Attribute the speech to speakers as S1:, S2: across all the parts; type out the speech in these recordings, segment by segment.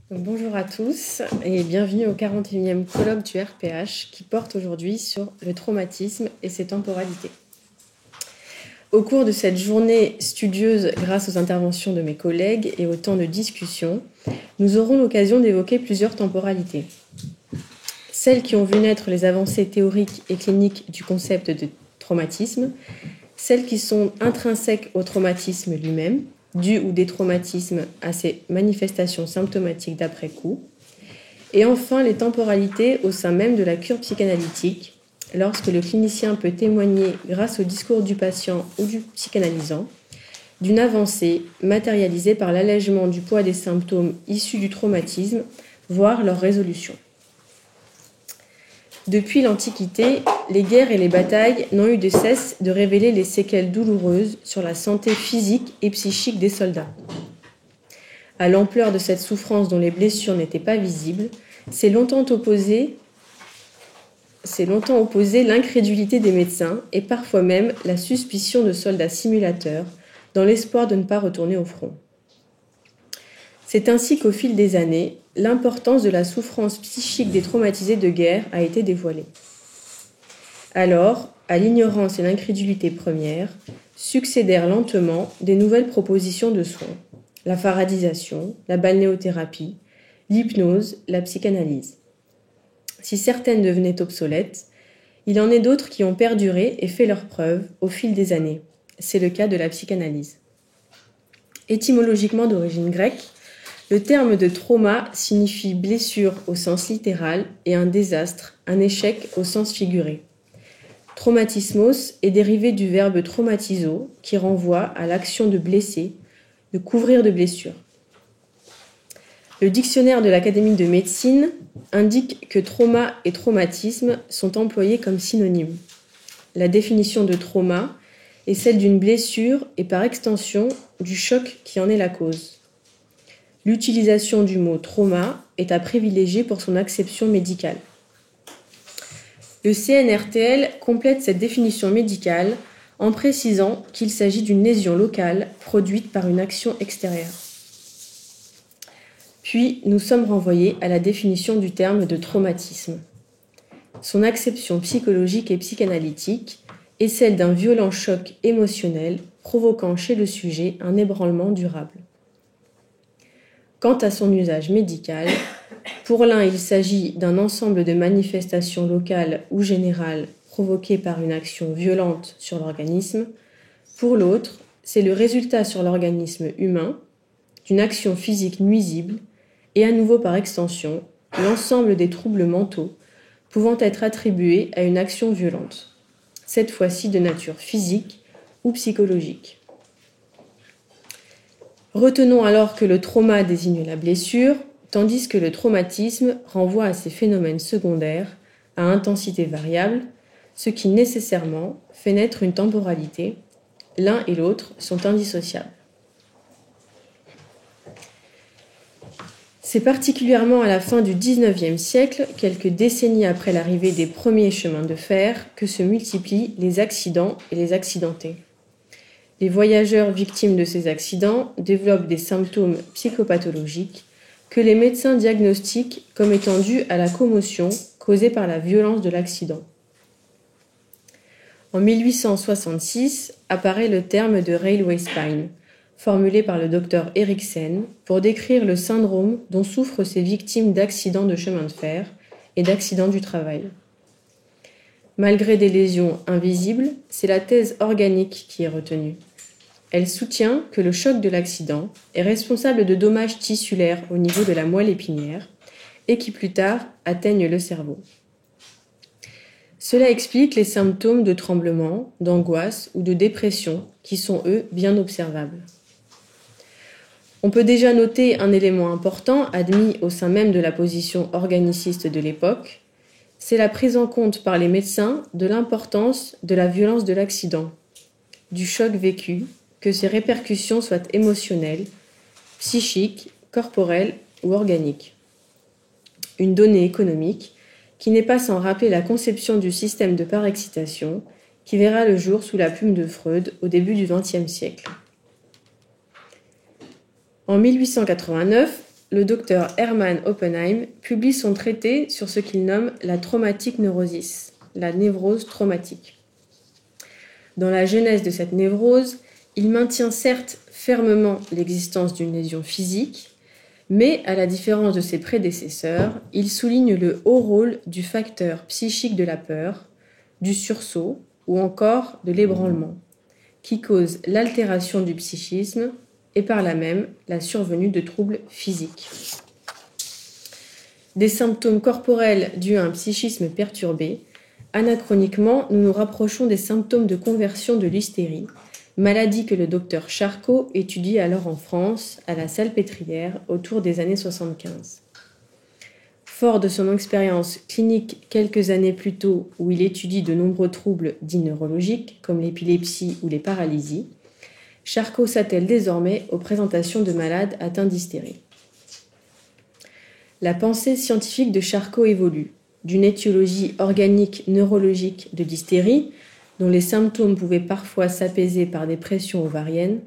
S1: Donc, bonjour à tous et bienvenue au 41e colloque du RPH qui porte aujourd'hui sur le traumatisme et ses temporalités. Au cours de cette journée studieuse grâce aux interventions de mes collègues et au temps de discussion, nous aurons l'occasion d'évoquer plusieurs temporalités. Celles qui ont vu naître les avancées théoriques et cliniques du concept de traumatisme, celles qui sont intrinsèques au traumatisme lui-même, dus ou des traumatismes à ses manifestations symptomatiques d'après-coup, et enfin les temporalités au sein même de la cure psychanalytique, lorsque le clinicien peut témoigner, grâce au discours du patient ou du psychanalysant, d'une avancée matérialisée par l'allègement du poids des symptômes issus du traumatisme, voire leur résolution. Depuis l'Antiquité, les guerres et les batailles n'ont eu de cesse de révéler les séquelles douloureuses sur la santé physique et psychique des soldats. À l'ampleur de cette souffrance dont les blessures n'étaient pas visibles, s'est longtemps opposée l'incrédulité des médecins et parfois même la suspicion de soldats simulateurs dans l'espoir de ne pas retourner au front. C'est ainsi qu'au fil des années, l'importance de la souffrance psychique des traumatisés de guerre a été dévoilée. Alors, à l'ignorance et l'incrédulité première, succédèrent lentement des nouvelles propositions de soins, la faradisation, la balnéothérapie, l'hypnose, la psychanalyse. Si certaines devenaient obsolètes, il en est d'autres qui ont perduré et fait leurs preuves au fil des années. C'est le cas de la psychanalyse. Étymologiquement d'origine grecque, le terme de trauma signifie blessure au sens littéral et un désastre, un échec au sens figuré. Traumatismos est dérivé du verbe traumatizo qui renvoie à l'action de blesser, de couvrir de blessures. Le dictionnaire de l'Académie de médecine indique que trauma et traumatisme sont employés comme synonymes. La définition de trauma est celle d'une blessure et par extension du choc qui en est la cause. L'utilisation du mot trauma est à privilégier pour son acception médicale. Le CNRTL complète cette définition médicale en précisant qu'il s'agit d'une lésion locale produite par une action extérieure. Puis, nous sommes renvoyés à la définition du terme de traumatisme. Son acception psychologique et psychanalytique est celle d'un violent choc émotionnel provoquant chez le sujet un ébranlement durable. Quant à son usage médical, pour l'un, il s'agit d'un ensemble de manifestations locales ou générales provoquées par une action violente sur l'organisme. Pour l'autre, c'est le résultat sur l'organisme humain d'une action physique nuisible et à nouveau par extension, l'ensemble des troubles mentaux pouvant être attribués à une action violente, cette fois-ci de nature physique ou psychologique. Retenons alors que le trauma désigne la blessure, tandis que le traumatisme renvoie à ces phénomènes secondaires à intensité variable, ce qui nécessairement fait naître une temporalité. L'un et l'autre sont indissociables. C'est particulièrement à la fin du XIXe siècle, quelques décennies après l'arrivée des premiers chemins de fer, que se multiplient les accidents et les accidentés. Les voyageurs victimes de ces accidents développent des symptômes psychopathologiques que les médecins diagnostiquent comme étant dus à la commotion causée par la violence de l'accident. En 1866 apparaît le terme de railway spine, formulé par le docteur Eriksen pour décrire le syndrome dont souffrent ces victimes d'accidents de chemin de fer et d'accidents du travail. Malgré des lésions invisibles, c'est la thèse organique qui est retenue. Elle soutient que le choc de l'accident est responsable de dommages tissulaires au niveau de la moelle épinière et qui plus tard atteignent le cerveau. Cela explique les symptômes de tremblement, d'angoisse ou de dépression qui sont, eux, bien observables. On peut déjà noter un élément important admis au sein même de la position organiciste de l'époque, c'est la prise en compte par les médecins de l'importance de la violence de l'accident, du choc vécu, que ses répercussions soient émotionnelles, psychiques, corporelles ou organiques. Une donnée économique qui n'est pas sans rappeler la conception du système de parexcitation qui verra le jour sous la plume de Freud au début du XXe siècle. En 1889, le docteur Hermann Oppenheim publie son traité sur ce qu'il nomme la traumatic neurosis, la névrose traumatique. Dans la genèse de cette névrose, il maintient certes fermement l'existence d'une lésion physique, mais à la différence de ses prédécesseurs, il souligne le haut rôle du facteur psychique de la peur, du sursaut ou encore de l'ébranlement, qui cause l'altération du psychisme et par là même la survenue de troubles physiques. Des symptômes corporels dus à un psychisme perturbé, anachroniquement, nous nous rapprochons des symptômes de conversion de l'hystérie, maladie que le docteur Charcot étudie alors en France, à la Salpêtrière, autour des années 75. Fort de son expérience clinique quelques années plus tôt, où il étudie de nombreux troubles dits neurologiques, comme l'épilepsie ou les paralysies, Charcot s'attelle désormais aux présentations de malades atteints d'hystérie. La pensée scientifique de Charcot évolue, d'une étiologie organique neurologique de l'hystérie, dont les symptômes pouvaient parfois s'apaiser par des pressions ovariennes.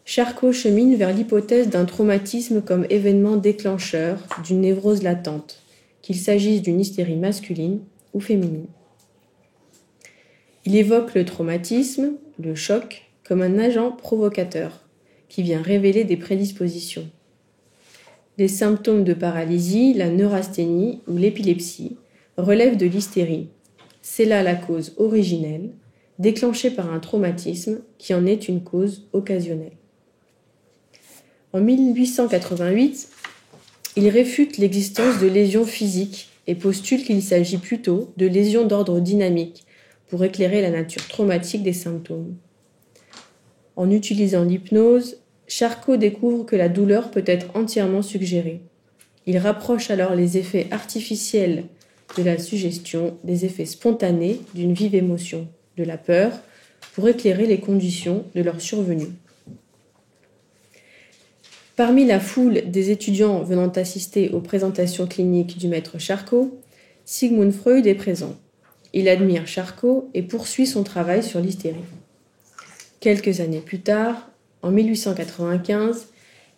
S1: Charcot chemine vers l'hypothèse d'un traumatisme comme événement déclencheur d'une névrose latente, qu'il s'agisse d'une hystérie masculine ou féminine. Il évoque le traumatisme, le choc, comme un agent provocateur qui vient révéler des prédispositions. Les symptômes de paralysie, la neurasthénie ou l'épilepsie relèvent de l'hystérie. C'est là la cause originelle, déclenchée par un traumatisme qui en est une cause occasionnelle. En 1888, il réfute l'existence de lésions physiques et postule qu'il s'agit plutôt de lésions d'ordre dynamique pour éclairer la nature traumatique des symptômes. En utilisant l'hypnose, Charcot découvre que la douleur peut être entièrement suggérée. Il rapproche alors les effets artificiels de la suggestion des effets spontanés d'une vive émotion, de la peur, pour éclairer les conditions de leur survenue. Parmi la foule des étudiants venant assister aux présentations cliniques du maître Charcot, Sigmund Freud est présent. Il admire Charcot et poursuit son travail sur l'hystérie. Quelques années plus tard, en 1895,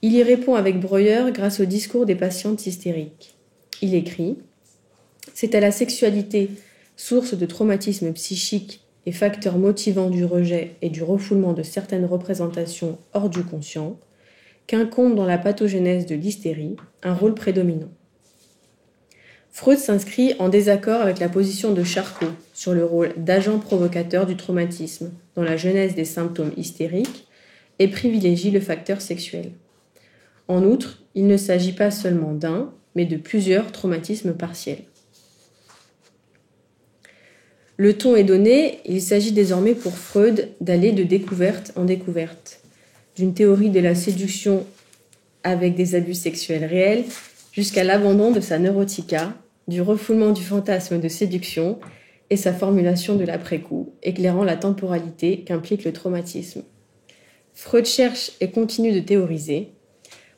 S1: il y répond avec Breuer grâce au discours des patientes hystériques. Il écrit « C'est à la sexualité, source de traumatisme psychique et facteur motivant du rejet et du refoulement de certaines représentations hors du conscient, qu'incombe dans la pathogénèse de l'hystérie un rôle prédominant. » Freud s'inscrit en désaccord avec la position de Charcot sur le rôle d'agent provocateur du traumatisme dans la genèse des symptômes hystériques et privilégie le facteur sexuel. En outre, il ne s'agit pas seulement d'un, mais de plusieurs traumatismes partiels. Le ton est donné, il s'agit désormais pour Freud d'aller de découverte en découverte, d'une théorie de la séduction avec des abus sexuels réels jusqu'à l'abandon de sa neurotica, du refoulement du fantasme de séduction et sa formulation de l'après-coup, éclairant la temporalité qu'implique le traumatisme. Freud cherche et continue de théoriser.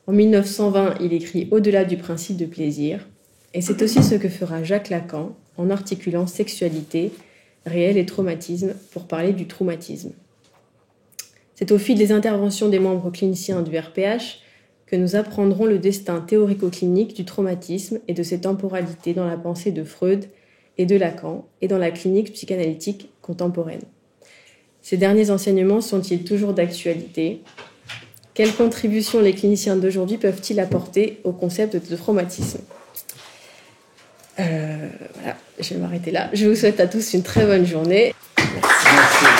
S1: En 1920, il écrit « Au-delà du principe de plaisir », et c'est aussi ce que fera Jacques Lacan en articulant sexualité, réel et traumatisme pour parler du traumatisme. C'est au fil des interventions des membres cliniciens du RPH que nous apprendrons le destin théorico-clinique du traumatisme et de ses temporalités dans la pensée de Freud et de Lacan et dans la clinique psychanalytique contemporaine. Ces derniers enseignements sont-ils toujours d'actualité ? Quelles contributions les cliniciens d'aujourd'hui peuvent-ils apporter au concept de traumatisme ? Voilà, je vais m'arrêter là. Je vous souhaite à tous une très bonne journée. Merci.